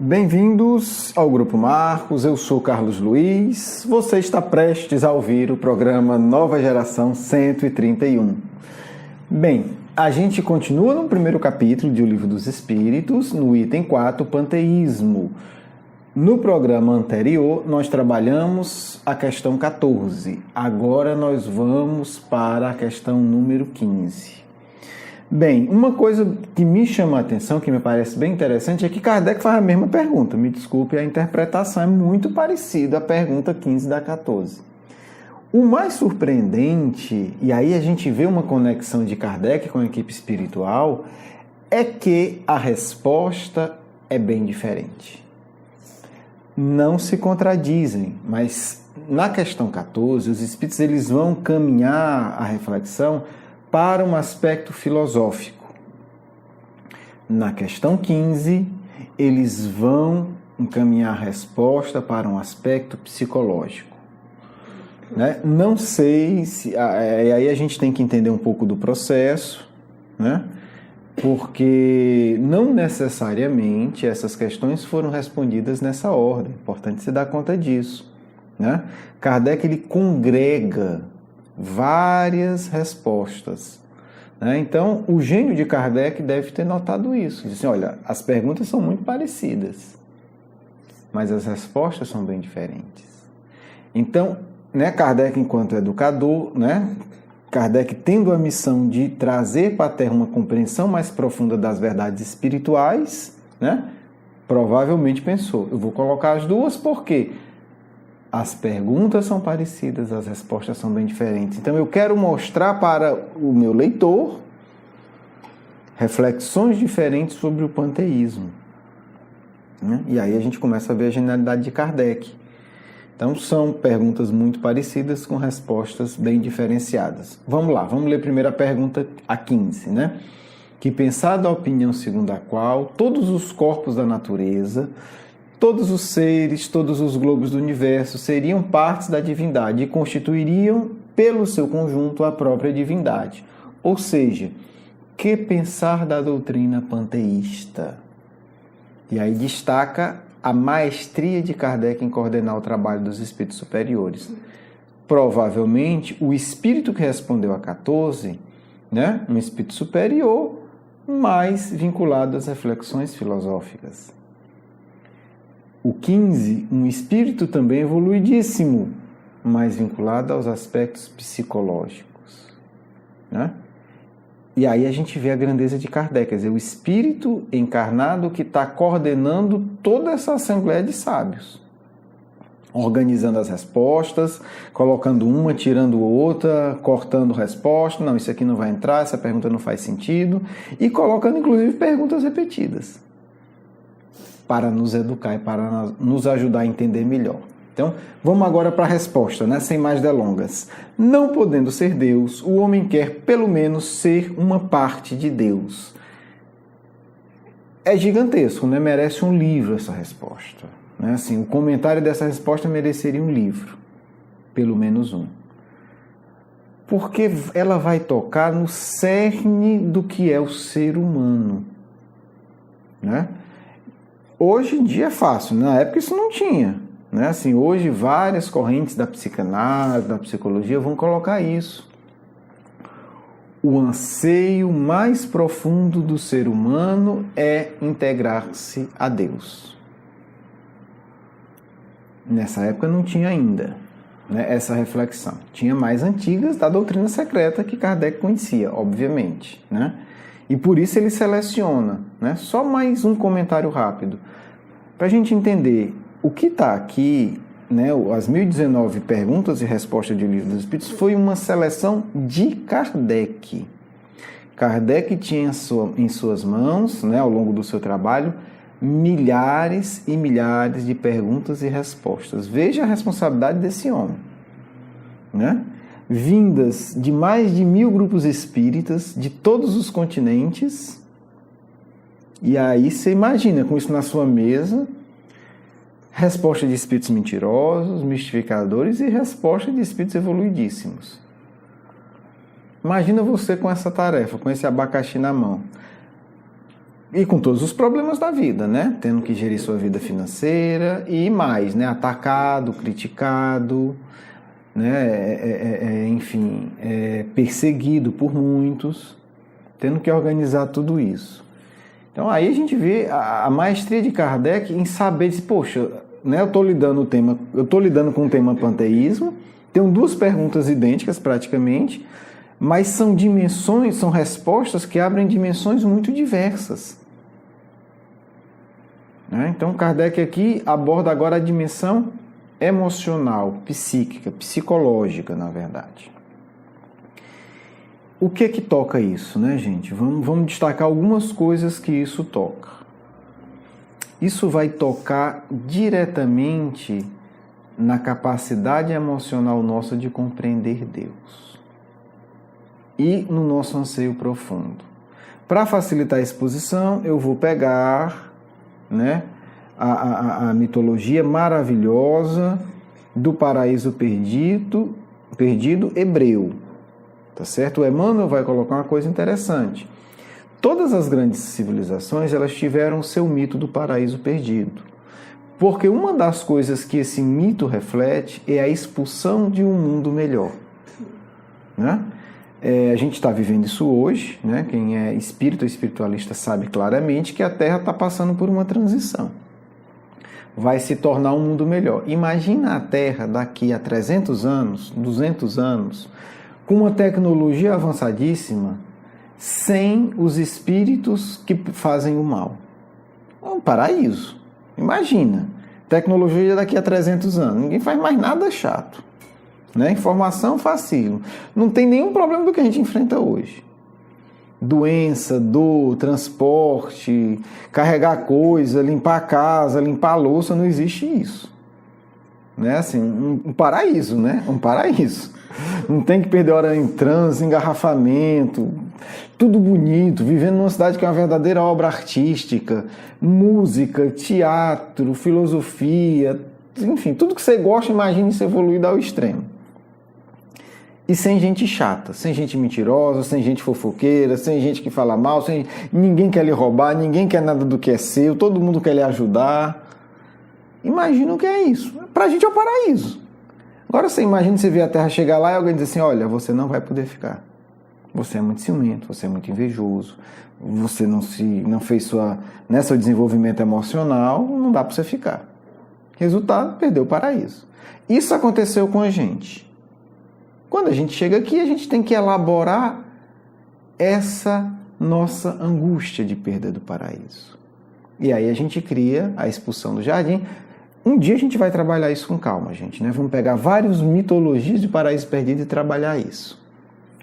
Bem-vindos ao Grupo Marcos, eu sou Carlos Luiz, você está prestes a ouvir o programa Nova Geração 131. Bem, a gente continua no primeiro capítulo de O Livro dos Espíritos, no item 4, Panteísmo. No programa anterior, nós trabalhamos a questão 14, agora nós vamos para a questão número 15. Bem, uma coisa que me chama a atenção, que me parece bem interessante, é que Kardec faz a mesma pergunta. Me desculpe, a interpretação é muito parecida à pergunta 15 da 14. O mais surpreendente, e aí a gente vê uma conexão de Kardec com a equipe espiritual, é que a resposta é bem diferente. Não se contradizem, mas na questão 14, os espíritos eles vão caminhar a reflexão para um aspecto filosófico. Na questão 15, eles vão encaminhar a resposta para um aspecto psicológico. Né? Não sei se... Aí a gente tem que entender um pouco do processo, né? Porque não necessariamente essas questões foram respondidas nessa ordem. É importante se dar conta disso. Né? Kardec ele congrega várias respostas. Né? Então, o gênio de Kardec deve ter notado isso. Diz assim, olha, as perguntas são muito parecidas, mas as respostas são bem diferentes. Então, né, Kardec, enquanto educador, né, Kardec tendo a missão de trazer para a Terra uma compreensão mais profunda das verdades espirituais, né, provavelmente pensou, eu vou colocar as duas porque as perguntas são parecidas, as respostas são bem diferentes. Então, eu quero mostrar para o meu leitor reflexões diferentes sobre o panteísmo. Né? E aí a gente começa a ver a genialidade de Kardec. Então, são perguntas muito parecidas com respostas bem diferenciadas. Vamos lá, vamos ler primeiro a pergunta, a 15, né? Que pensada a opinião segundo a qual todos os corpos da natureza, todos os seres, todos os globos do universo seriam partes da divindade e constituiriam, pelo seu conjunto, a própria divindade. Ou seja, que pensar da doutrina panteísta? E aí destaca a maestria de Kardec em coordenar o trabalho dos espíritos superiores. Provavelmente, o espírito que respondeu a 14, né, um espírito superior, mais vinculado às reflexões filosóficas. O 15, um espírito também evoluidíssimo, mais vinculado aos aspectos psicológicos. Né? E aí a gente vê a grandeza de Kardec, quer dizer, o espírito encarnado que está coordenando toda essa assembleia de sábios, organizando as respostas, colocando uma, tirando outra, cortando resposta, não, isso aqui não vai entrar, essa pergunta não faz sentido, e colocando inclusive perguntas repetidas, para nos educar e para nos ajudar a entender melhor. Então, vamos agora para a resposta, né? Sem mais delongas. Não podendo ser Deus, o homem quer pelo menos ser uma parte de Deus. É gigantesco, né? Merece um livro essa resposta. Né? Assim, o comentário dessa resposta mereceria um livro, pelo menos um. Porque ela vai tocar no cerne do que é o ser humano. Né? Hoje em dia é fácil, na época isso não tinha. Né? Assim, hoje várias correntes da psicanálise, da psicologia vão colocar isso. O anseio mais profundo do ser humano é integrar-se a Deus. Nessa época não tinha ainda, né, essa reflexão. Tinha mais antigas da doutrina secreta que Kardec conhecia, obviamente. Né? E por isso ele seleciona. Né? Só mais um comentário rápido. Para a gente entender o que está aqui, né, as 1019 perguntas e respostas de O Livro dos Espíritos, foi uma seleção de Kardec. Kardec tinha em suas mãos, né, ao longo do seu trabalho, milhares e milhares de perguntas e respostas. Veja a responsabilidade desse homem. Né? Vindas de mais de 1000 grupos espíritas, de todos os continentes. E aí você imagina, com isso na sua mesa, resposta de espíritos mentirosos, mistificadores e resposta de espíritos evoluidíssimos. Imagina você com essa tarefa, com esse abacaxi na mão. E com todos os problemas da vida, né? Tendo que gerir sua vida financeira e mais, né? Atacado, criticado, né? Enfim, perseguido por muitos, tendo que organizar tudo isso. Então aí a gente vê a maestria de Kardec em saber, poxa, né? Eu estou lidando com o tema panteísmo, tenho duas perguntas idênticas praticamente, mas são dimensões, são respostas que abrem dimensões muito diversas. Então, Kardec aqui aborda agora a dimensão emocional, psíquica, psicológica, na verdade. O que é que toca isso, né, gente? Vamos destacar algumas coisas que isso toca. Isso vai tocar diretamente na capacidade emocional nossa de compreender Deus e no nosso anseio profundo. Para facilitar a exposição, eu vou pegar, né, a mitologia maravilhosa do paraíso perdido hebreu, tá certo? O Emmanuel vai colocar uma coisa interessante. Todas as grandes civilizações, elas tiveram o seu mito do paraíso perdido, porque uma das coisas que esse mito reflete é a expulsão de um mundo melhor, né? A gente está vivendo isso hoje, né? Quem é espírita ou espiritualista sabe claramente que a Terra está passando por uma transição. Vai se tornar um mundo melhor. Imagina a Terra daqui a 300 anos, 200 anos, com uma tecnologia avançadíssima, sem os espíritos que fazem o mal. É um paraíso. Imagina. Tecnologia daqui a 300 anos. Ninguém faz mais nada chato. Né? Informação facílimo. Não tem nenhum problema do que a gente enfrenta hoje. Doença, dor, transporte, carregar coisa, limpar a casa, limpar a louça, não existe isso. Né? Assim, um paraíso, né? Um paraíso. Não tem que perder hora em trânsito, engarrafamento, tudo bonito, vivendo numa cidade que é uma verdadeira obra artística, música, teatro, filosofia, enfim, tudo que você gosta, imagine se evoluir ao extremo. E sem gente chata, sem gente mentirosa, sem gente fofoqueira, sem gente que fala mal, ninguém quer lhe roubar, ninguém quer nada do que é seu, todo mundo quer lhe ajudar. Imagina o que é isso. Pra gente é o paraíso. Agora você imagina você ver a Terra chegar lá e alguém dizer assim, olha, você não vai poder ficar. Você é muito ciumento, você é muito invejoso, você não fez seu desenvolvimento emocional, não dá para você ficar. Resultado, perdeu o paraíso. Isso aconteceu com a gente. Quando a gente chega aqui, a gente tem que elaborar essa nossa angústia de perda do paraíso. E aí a gente cria a expulsão do jardim. Um dia a gente vai trabalhar isso com calma, gente, né? Vamos pegar várias mitologias de paraíso perdido e trabalhar isso,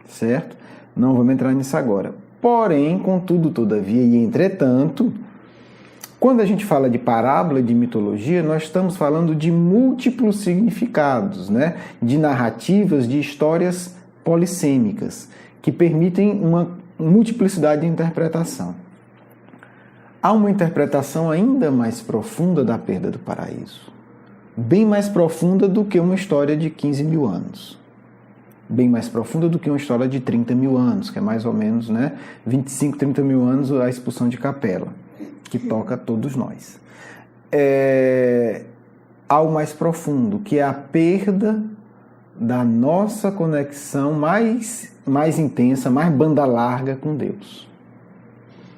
certo? Não vamos entrar nisso agora. Porém, contudo, todavia e entretanto, quando a gente fala de parábola, de mitologia, nós estamos falando de múltiplos significados, né? De narrativas, de histórias polissêmicas, que permitem uma multiplicidade de interpretação. Há uma interpretação ainda mais profunda da perda do paraíso. Bem mais profunda do que uma história de 15 mil anos. Bem mais profunda do que uma história de 30 mil anos, que é mais ou menos, né, 25, 30 mil anos a expulsão de Capela, que toca a todos nós. Há o mais profundo, que é a perda da nossa conexão mais intensa, mais banda larga com Deus.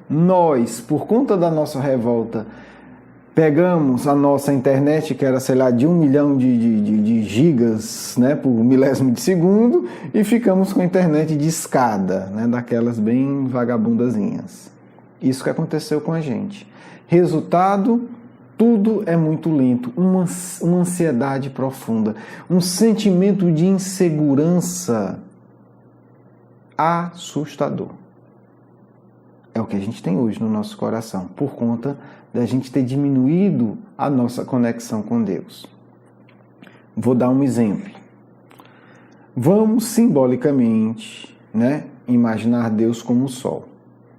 Nós, por conta da nossa revolta, pegamos a nossa internet, que era, sei lá, de 1 milhão de gigas, né, por milésimo de segundo, e ficamos com a internet de escada, né, daquelas bem vagabundazinhas. Isso que aconteceu com a gente. Resultado, tudo é muito lento, uma ansiedade profunda, um sentimento de insegurança assustador. É o que a gente tem hoje no nosso coração, por conta da gente ter diminuído a nossa conexão com Deus. Vou dar um exemplo. Vamos simbolicamente, né, imaginar Deus como o sol.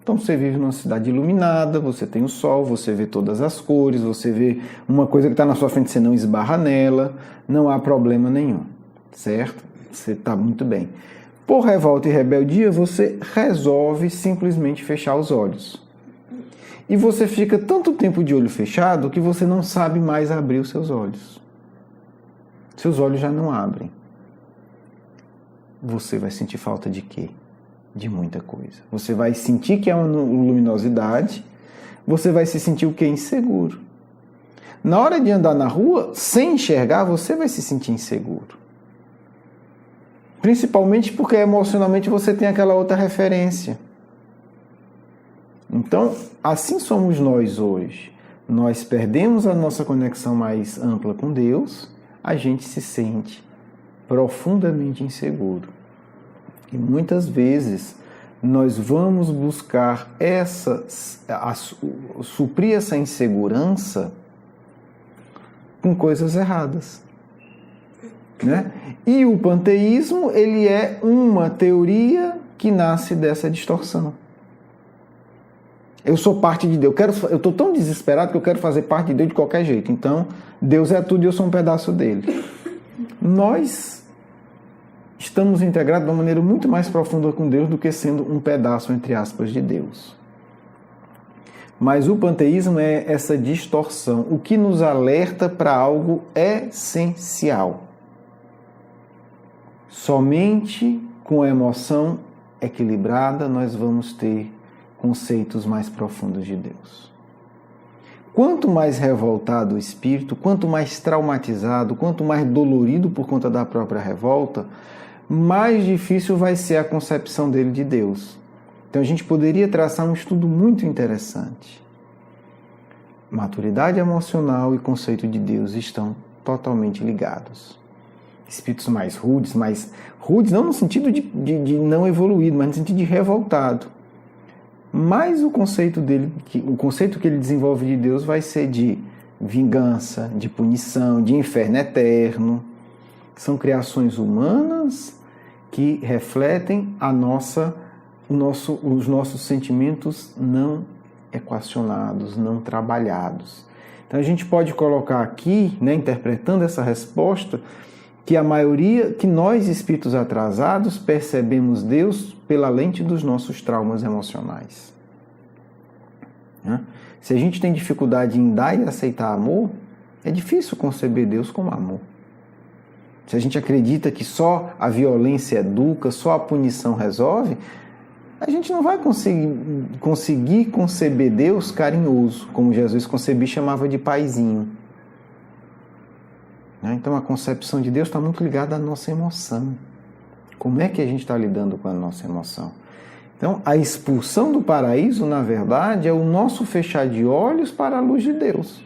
Então você vive numa cidade iluminada, você tem o sol, você vê todas as cores, você vê uma coisa que está na sua frente, você não esbarra nela, não há problema nenhum, certo? Você está muito bem. Por revolta e rebeldia, você resolve simplesmente fechar os olhos. e você fica tanto tempo de olho fechado que você não sabe mais abrir os seus olhos. Seus olhos já não abrem. Você vai sentir falta de quê? De muita coisa. Você vai sentir que há uma luminosidade, você vai se sentir o quê? Inseguro. Na hora de andar na rua, sem enxergar, você vai se sentir inseguro. Principalmente porque emocionalmente você tem aquela outra referência. Então, assim somos nós hoje. Nós perdemos a nossa conexão mais ampla com Deus, a gente se sente profundamente inseguro. E muitas vezes nós vamos buscar suprir essa insegurança com coisas erradas, né? E o panteísmo, ele é uma teoria que nasce dessa distorção. Eu sou parte de Deus, eu estou tão desesperado que eu quero fazer parte de Deus de qualquer jeito. Então, Deus é tudo e eu sou um pedaço dele. Nós estamos integrados de uma maneira muito mais profunda com Deus do que sendo um pedaço, entre aspas, de Deus. Mas o panteísmo é essa distorção, o que nos alerta para algo essencial. Somente com a emoção equilibrada nós vamos ter conceitos mais profundos de Deus. Quanto mais revoltado o espírito, quanto mais traumatizado, quanto mais dolorido por conta da própria revolta, mais difícil vai ser a concepção dele de Deus. Então a gente poderia traçar um estudo muito interessante. Maturidade emocional e conceito de Deus estão totalmente ligados. Espíritos mais rudes não no sentido de não evoluído, mas no sentido de revoltado. Mas o conceito que ele desenvolve de Deus vai ser de vingança, de punição, de inferno eterno. São criações humanas que refletem os nossos sentimentos não equacionados, não trabalhados. Então a gente pode colocar aqui, né, interpretando essa resposta, que que nós espíritos atrasados percebemos Deus pela lente dos nossos traumas emocionais. Se a gente tem dificuldade em dar e aceitar amor, é difícil conceber Deus como amor. Se a gente acredita que só violência educa, só a punição resolve, a gente não vai conseguir conceber Deus carinhoso, como Jesus concebia e chamava de paizinho. Então a concepção de Deus está muito ligada à nossa emoção. Como é que a gente está lidando com a nossa emoção? Então a expulsão do paraíso, na verdade, é o nosso fechar de olhos para a luz de Deus.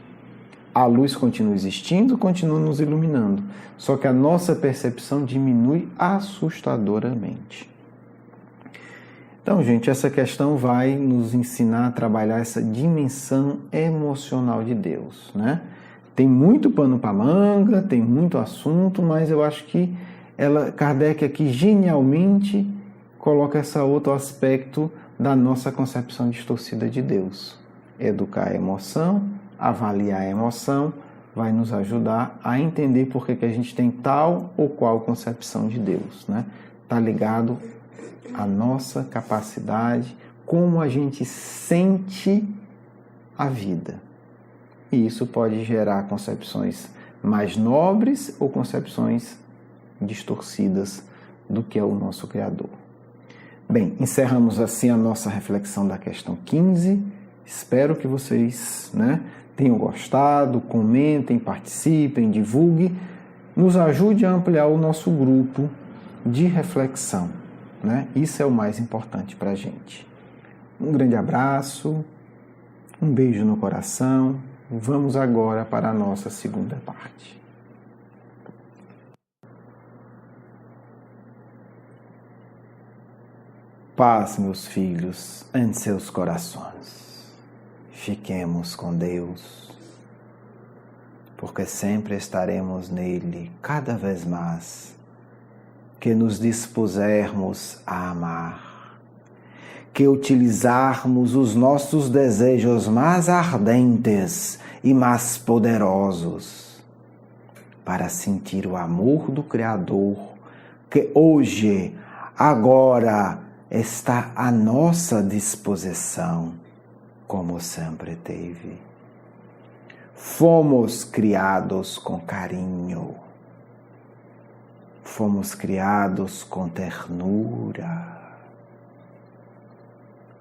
A luz continua existindo, continua nos iluminando. Só que a nossa percepção diminui assustadoramente. Então, gente, essa questão vai nos ensinar a trabalhar essa dimensão emocional de Deus, né? Tem muito pano para manga, tem muito assunto, mas eu acho que Kardec aqui genialmente coloca esse outro aspecto da nossa concepção distorcida de Deus. Educar a emoção, avaliar a emoção, vai nos ajudar a entender por que a gente tem tal ou qual concepção de Deus, né? Está ligado à nossa capacidade, como a gente sente a vida. E isso pode gerar concepções mais nobres ou concepções distorcidas do que é o nosso Criador. Bem, encerramos assim a nossa reflexão da questão 15. Espero que vocês, né, tenham gostado, comentem, participem, divulguem, nos ajude a ampliar o nosso grupo de reflexão, né? Isso é o mais importante para a gente. Um grande abraço, um beijo no coração. Vamos agora para a nossa segunda parte. Paz, meus filhos, em seus corações. Fiquemos com Deus, porque sempre estaremos nele cada vez mais que nos dispusermos a amar, que utilizarmos os nossos desejos mais ardentes e mais poderosos para sentir o amor do Criador que hoje, agora, está à nossa disposição. como sempre teve. Fomos criados com carinho. Fomos criados com ternura.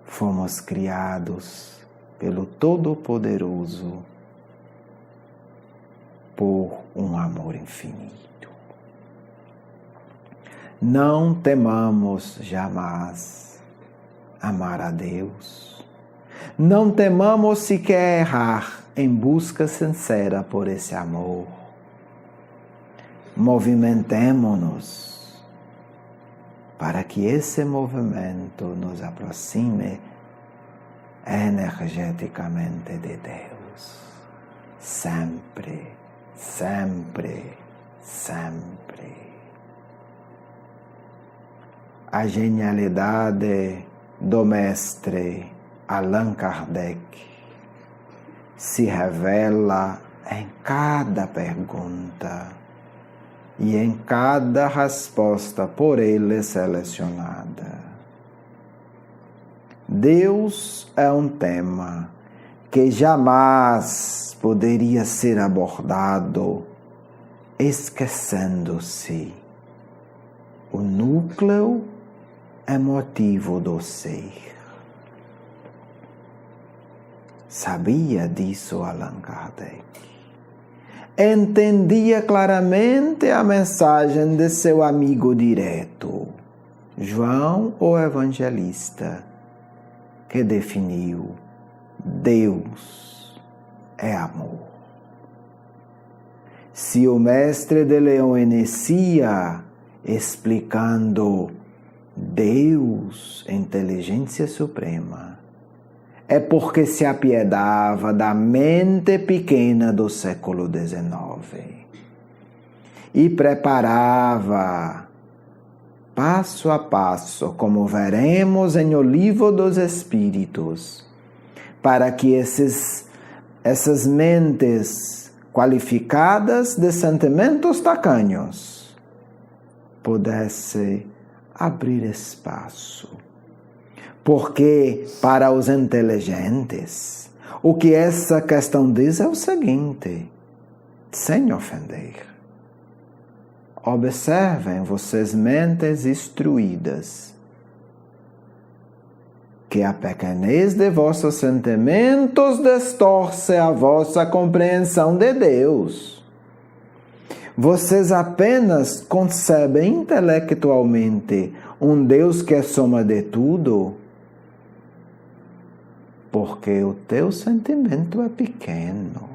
Fomos criados pelo Todo-Poderoso por um amor infinito. Não temamos jamais amar a Deus. Não temamos sequer errar em busca sincera por esse amor. Movimentemo-nos para que esse movimento nos aproxime energeticamente de Deus. Sempre, sempre, sempre. A genialidade do mestre Allan Kardec se revela em cada pergunta e em cada resposta por ele selecionada. Deus é um tema que jamais poderia ser abordado esquecendo-se o núcleo emotivo do ser. Sabia disso Allan Kardec. Entendia claramente a mensagem de seu amigo direto, João, o Evangelista, que definiu: Deus é amor. Se o mestre de Leão inicia explicando Deus, inteligência suprema, é porque se apiedava da mente pequena do século XIX e preparava, passo a passo, como veremos em O Livro dos Espíritos, para que essas mentes qualificadas de sentimentos tacanhos pudessem abrir espaço. Porque, para os inteligentes, o que essa questão diz é o seguinte, sem ofender. Observem, vocês mentes instruídas, que a pequenez de vossos sentimentos distorce a vossa compreensão de Deus. Vocês apenas concebem intelectualmente um Deus que é soma de tudo, porque o teu sentimento é pequeno.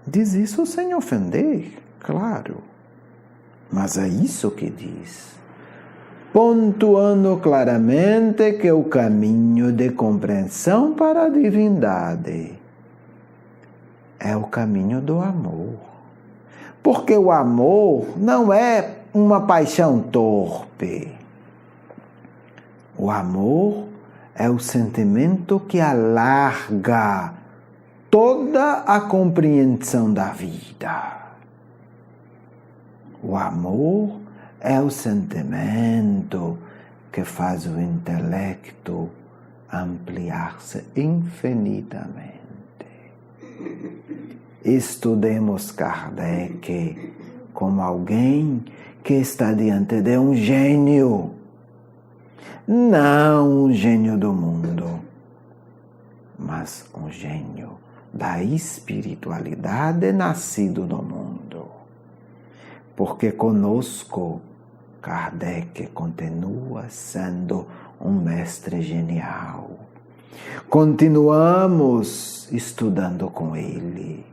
Diz isso sem ofender, claro, mas é isso que diz, pontuando claramente que o caminho de compreensão para a divindade é o caminho do amor. Porque o amor não é uma paixão torpe. O amor é o sentimento que alarga toda a compreensão da vida. O amor é o sentimento que faz o intelecto ampliar-se infinitamente. Estudemos Kardec como alguém que está diante de um gênio. Não um gênio do mundo, mas um gênio da espiritualidade nascido no mundo. Porque conosco, Kardec continua sendo um mestre genial. Continuamos estudando com ele,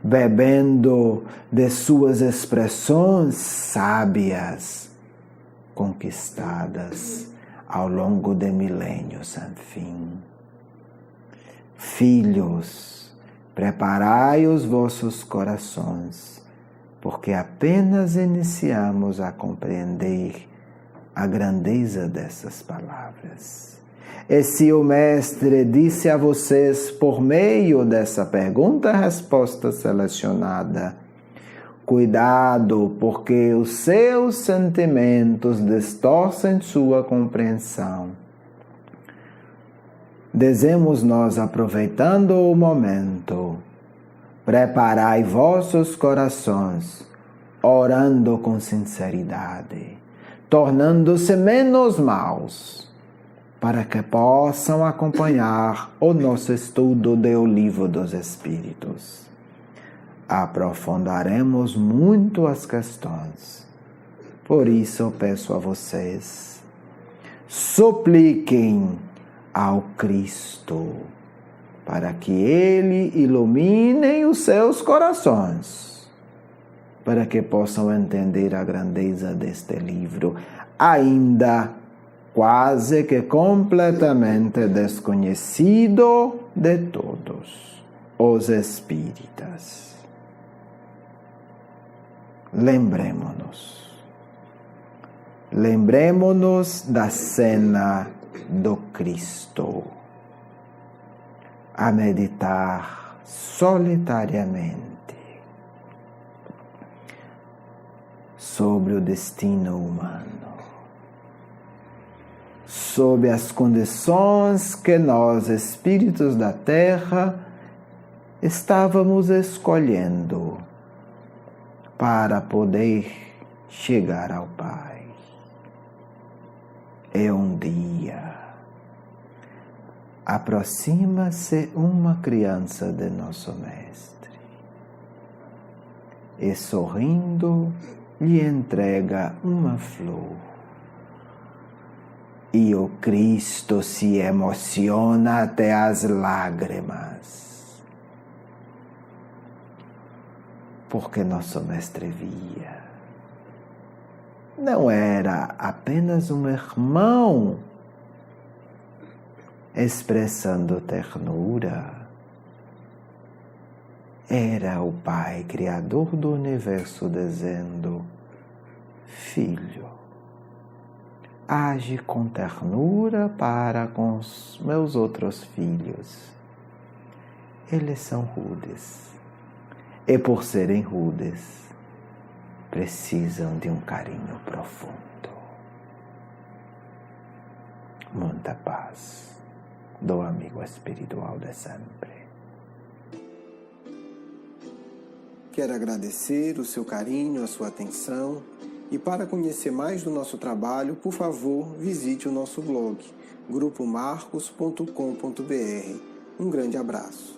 bebendo de suas expressões sábias, conquistadas ao longo de milênios sem fim. Filhos, preparai os vossos corações, porque apenas iniciamos a compreender a grandeza dessas palavras. E se o Mestre disse a vocês, por meio dessa pergunta-resposta selecionada, cuidado, porque os seus sentimentos distorcem sua compreensão. Dizemos nós, aproveitando o momento, preparai vossos corações, orando com sinceridade, tornando-se menos maus, para que possam acompanhar o nosso estudo do Livro dos Espíritos. Aprofundaremos muito as questões. Por isso eu peço a vocês, supliquem ao Cristo, para que Ele ilumine os seus corações, para que possam entender a grandeza deste livro, ainda quase que completamente desconhecido de todos os espíritas. Lembremos-nos da cena do Cristo, a meditar solitariamente sobre o destino humano, sob as condições que nós, espíritos da Terra, estávamos escolhendo para poder chegar ao Pai. É um dia. Aproxima-se uma criança de nosso Mestre e, sorrindo, lhe entrega uma flor. E o Cristo se emociona até as lágrimas, porque nosso Mestre via. Não era apenas um irmão expressando ternura. Era o Pai Criador do Universo dizendo: Filho, age com ternura para com os meus outros filhos. Eles são rudes. E por serem rudes, precisam de um carinho profundo. Muita paz do amigo espiritual de sempre. Quero agradecer o seu carinho, a sua atenção, e para conhecer mais do nosso trabalho, por favor, visite o nosso blog, grupomarcos.com.br. Um grande abraço.